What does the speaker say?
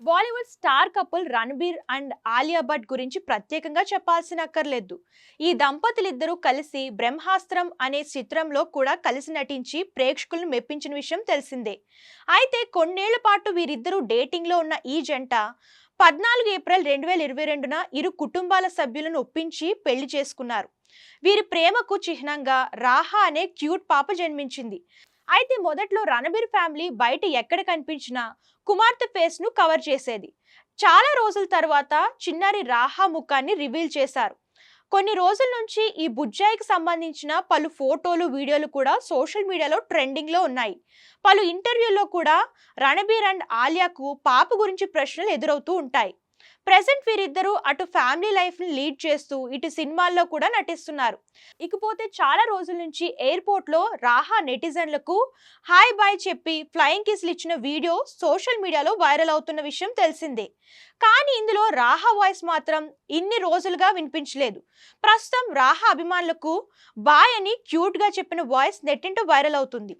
Bollywood star couple Ranbir and Alia Bhatt గురించి ప్రత్యేకంగా చెప్పాల్సిన అక్కర్లేదు. ఈ దంపతులిద్దరూ కలిసి బ్రహ్మాస్త్రం అనే చిత్రంలో కూడా కలిసి నటించి ప్రేక్షకులను మెప్పించిన విషయం తెలిసిందే. అయితే కొన్నేళ్ల పాటు వీరిద్దరూ డేటింగ్లో ఉన్న ఈ జంట 14 ఏప్రిల్ 2022న ఇరు కుటుంబాల సభ్యులను ఒప్పించి పెళ్లి చేసుకున్నారు. వీరి ప్రేమకు చిహ్నంగా రాహా అనే క్యూట్ పాప జన్మించింది. అయితే మొదట్లో రణబీర్ ఫ్యామిలీ బయట ఎక్కడ కనిపించినా కుమార్తె ఫేస్ ను కవర్ చేసేది. చాలా రోజుల తర్వాత చిన్నారి రాహా ముఖాన్ని రివీల్ చేశారు. కొన్ని రోజుల నుంచి ఈ బుజ్జాయికి సంబంధించిన పలు ఫోటోలు, వీడియోలు కూడా సోషల్ మీడియాలో ట్రెండింగ్ లో ఉన్నాయి. పలు ఇంటర్వ్యూల్లో కూడా రణబీర్ అండ్ ఆలియాకు పాప గురించి ప్రశ్నలు ఎదురవుతూ ఉంటాయి. ప్రెసెంట్ వీరిద్దరూ అటు ఫ్యామిలీ లైఫ్ ని లీడ్ చేస్తూ ఇటు సినిమాల్లో కూడా నటిస్తున్నారు. ఇకపోతే చాలా రోజుల నుంచి ఎయిర్పోర్ట్ లో రాహా నెటిజన్లకు హాయ్ బాయ్ చెప్పి ఫ్లయింగ్ కిస్లు ఇచ్చిన వీడియో సోషల్ మీడియాలో వైరల్ అవుతున్న విషయం తెలిసిందే. కానీ ఇందులో రాహా వాయిస్ మాత్రం ఇన్ని రోజులుగా వినిపించలేదు. ప్రస్తుతం రాహా అభిమానులకు బాయ్ అని క్యూట్ గా చెప్పిన వాయిస్ నెట్టింట వైరల్ అవుతుంది.